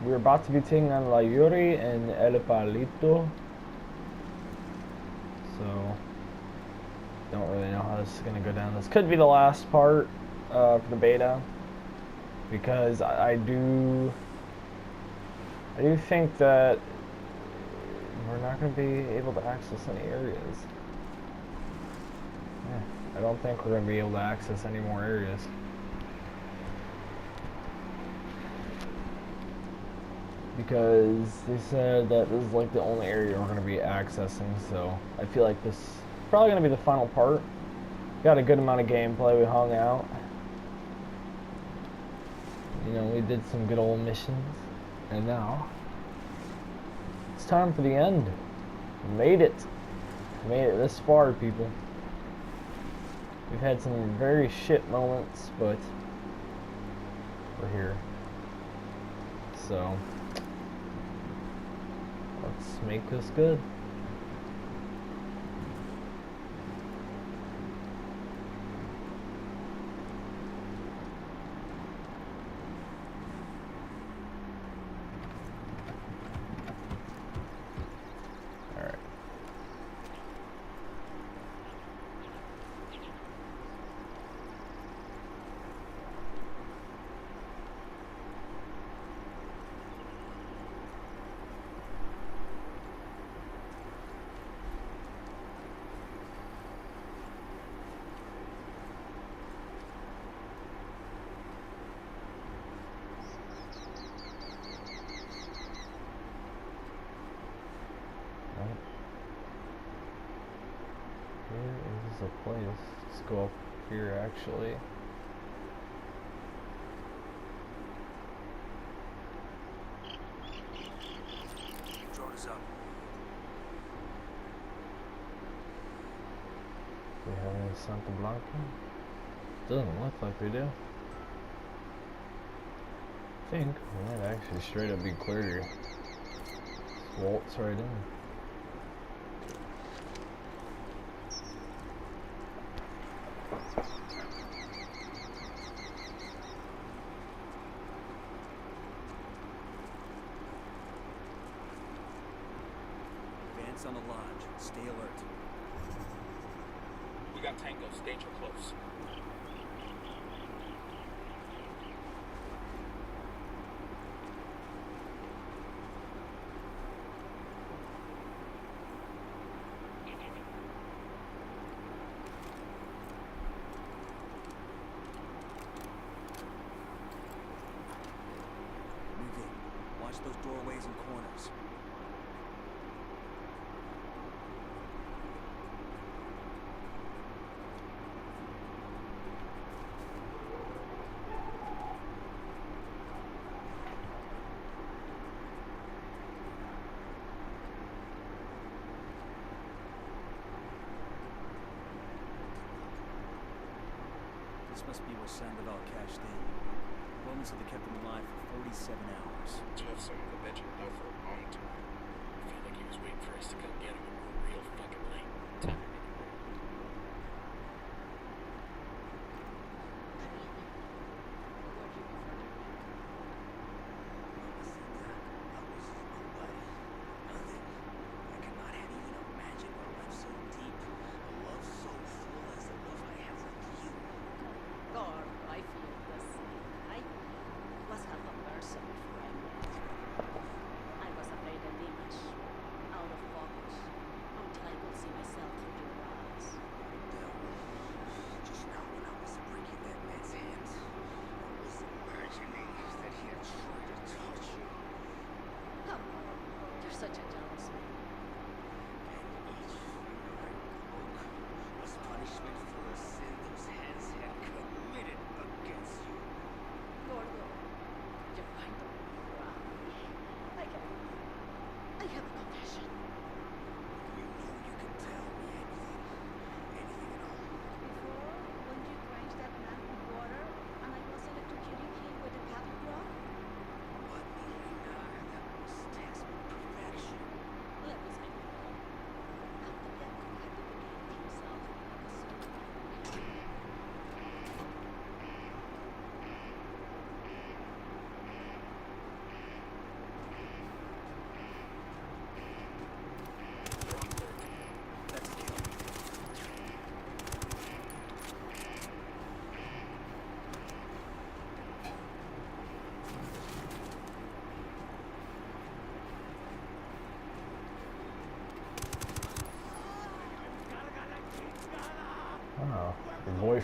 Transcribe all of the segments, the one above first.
We're about to be taking on La Yuri and El Palito. So, don't really know how this is going to go down. This could be the last part for the beta. Because I do think that we're not going to be able to access any areas. Yeah, I don't think we're going to be able to access any more areas. Because they said that this is like the only area we're going to be accessing, so I feel like this is probably going to be the final part. Got a good amount of gameplay, we hung out. You know, we did some good old missions, and now it's time for the end. We made it. We made it this far, people. We've had some very shit moments, but we're here. So let's make this good. Here is a place. Let's go up here actually. Drone is up. Do we have any Santa Blanca? Doesn't look like we do. I think we might actually straight up be clear here. Waltz right in. On the lodge. Stay alert. We got tangos. Danger close. Move in. Watch those doorways and corners. This must be where Sandoval cashed in. Romans said they kept him alive for 47 hours. Tough son of a bitch had out for a long time. I felt like he was waiting for us to come get him, and we were real fucking late.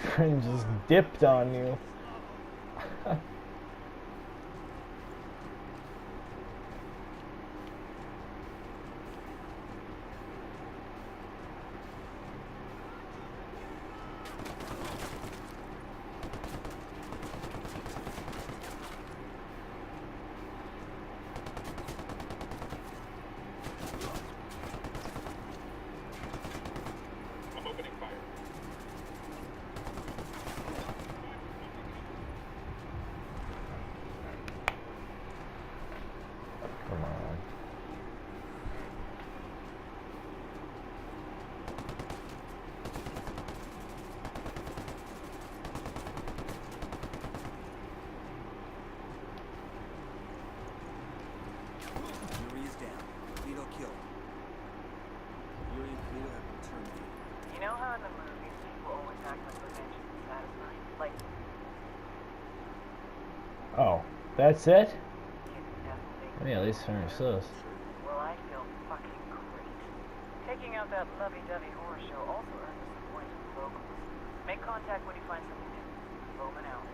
friend just dipped on you. I'm opening fire. Come on. Yuri is down. Vito killed. Yuri and Vito have been terminated. You know how in the movies people always act like revenge is satisfying? Like, Oh, that's it? you definitely. Yeah, at least finish this. Well, I feel fucking great. Taking out that lovey-dovey horror show also earned us some points with the locals. Make contact when you find something new. Bowman out.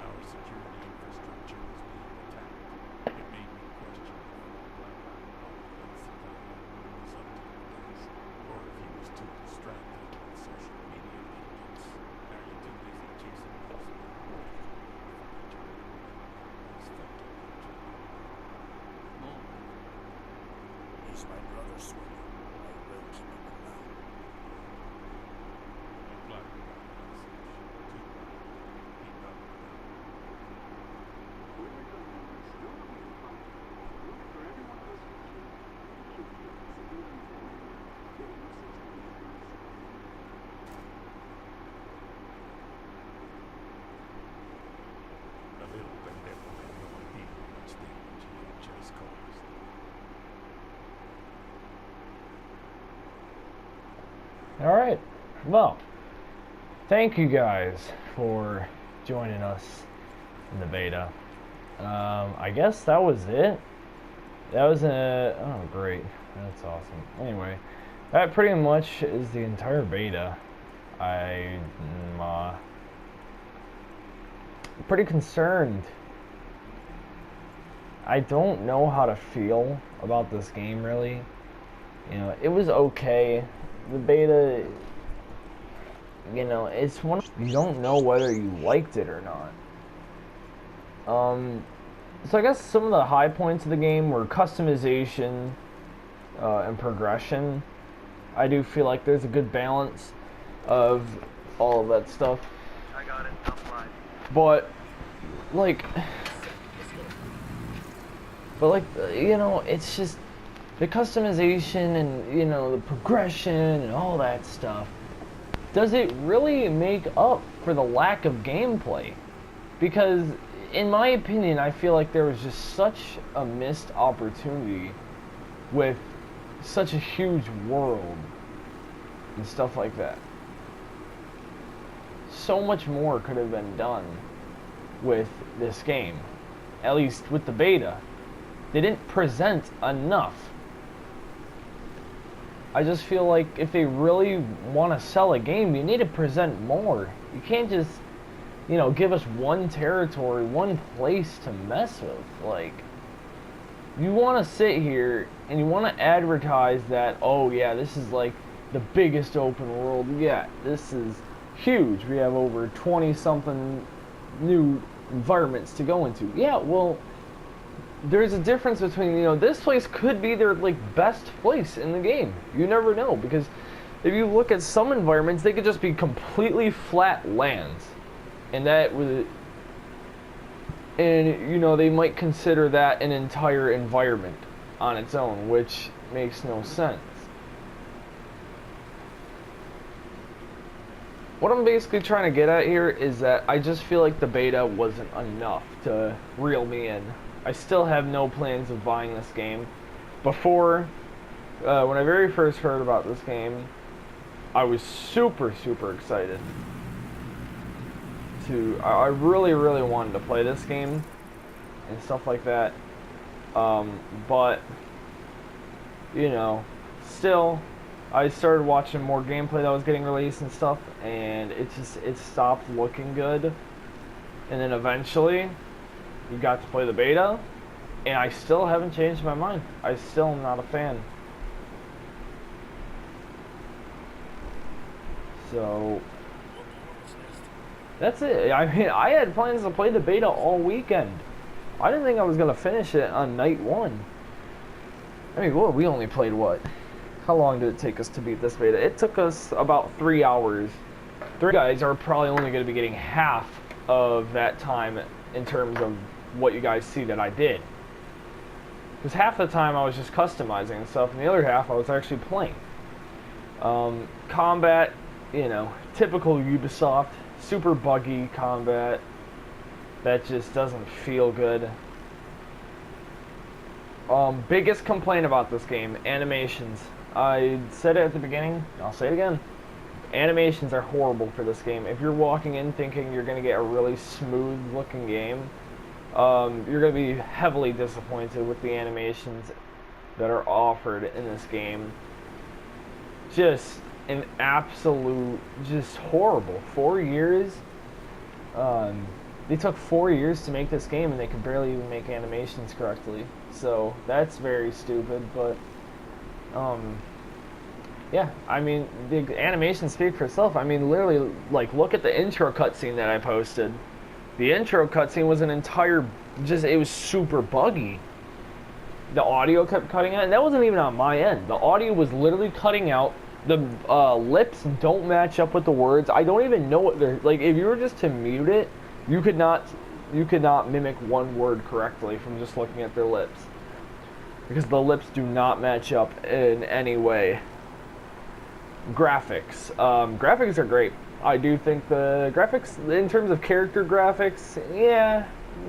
Our security infrastructure was being attacked. It made me question if was up to this, or if he was too distracted with social media etiquettes. Are you too busy chasing those? He's my brother, Sweeney. I will keep him in line. A little pendejo had no idea how much damage he had just caused. Alright, well, thank you guys for joining us in the beta. I guess that was it. That was oh great, that's awesome. Anyway, that pretty much is the entire beta. I'm pretty concerned. I don't know how to feel about this game really. You know, it was okay. The beta, you know, it's one you don't know whether you liked it or not. So I guess some of the high points of the game were customization and progression. I do feel like there's a good balance of all of that stuff. I got it. I'm fine. But like you know, it's just the customization and, you know, the progression and all that stuff. Does it really make up for the lack of gameplay? Because in my opinion, I feel like there was just such a missed opportunity with such a huge world and stuff like that. So much more could have been done with this game, at least with the beta. They didn't present enough. I just feel like if they really want to sell a game, you need to present more. You can't just, you know, give us one territory, one place to mess with. Like, you want to sit here and you want to advertise that, oh yeah, this is like the biggest open world. Yeah, this is huge. We have over 20 something new environments to go into. Yeah, well, there's a difference between, you know, this place could be their like best place in the game. You never know, because if you look at some environments, they could just be completely flat lands, and that would, and you know, they might consider that an entire environment on its own, which makes no sense. What I'm basically trying to get at here is that I just feel like the beta wasn't enough to reel me in. I still have no plans of buying this game. Before, when I very first heard about this game, I was super excited. I really wanted to play this game and stuff like that. But, you know, still, I started watching more gameplay that was getting released and stuff, and it stopped looking good. And then eventually, we got to play the beta, and I still haven't changed my mind. I still am not a fan. So that's it. I mean, I had plans to play the beta all weekend. I didn't think I was gonna finish it on night one. I mean, well, we only played what? How long did it take us to beat this beta? It took us about 3 hours. 3 guys are probably only going to be getting half of that time in terms of what you guys see that I did. Because half the time I was just customizing and stuff, and the other half I was actually playing. Combat, you know, typical Ubisoft, super buggy combat that just doesn't feel good. Biggest complaint about this game, animations. I said it at the beginning, I'll say it again. Animations are horrible for this game. If you're walking in thinking you're going to get a really smooth looking game, you're going to be heavily disappointed with the animations that are offered in this game. Just an absolute, just horrible. 4 years. They took 4 years to make this game, and they could barely even make animations correctly. So that's very stupid. But yeah, I mean, the animations speak for itself. I mean, literally, like, look at the intro cutscene that I posted. The intro cutscene was an entire, it was super buggy. The audio kept cutting out, and that wasn't even on my end. The audio was literally cutting out. The lips don't match up with the words. I don't even know what they're, like, if you were just to mute it, you could not mimic one word correctly from just looking at their lips. Because the lips do not match up in any way. Graphics. Graphics are great. I do think the graphics, in terms of character graphics, yeah,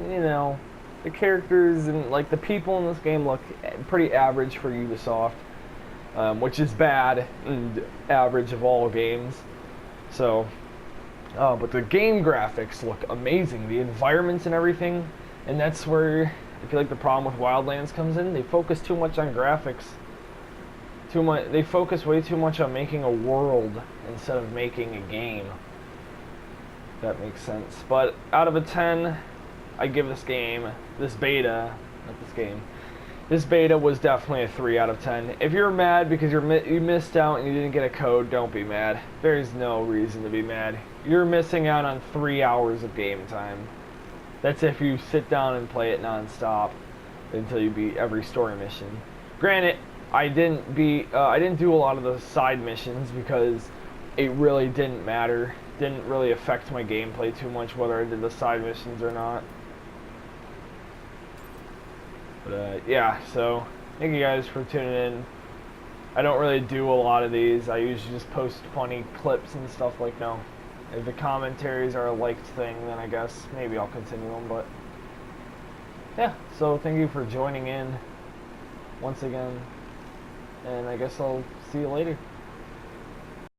you know, the characters and, like, the people in this game look pretty average for Ubisoft. Which is bad and average of all games. So, but the game graphics look amazing. The environments and everything, and that's where I feel like the problem with Wildlands comes in. They focus too much on graphics. Too much. They focus way too much on making a world instead of making a game. If that makes sense. But out of a 10, I give this game, this beta, not this game. This beta was definitely a 3 out of 10. If you're mad because you missed out and you didn't get a code, don't be mad. There's no reason to be mad. You're missing out on 3 hours of game time. That's if you sit down and play it non-stop until you beat every story mission. Granted, I didn't do a lot of the side missions because it really didn't matter. Didn't really affect my gameplay too much whether I did the side missions or not. But yeah, so thank you guys for tuning in. I don't really do a lot of these. I usually just post funny clips and stuff like that. If the commentaries are a liked thing, then I guess maybe I'll continue them. But yeah, so thank you for joining in once again. And I guess I'll see you later.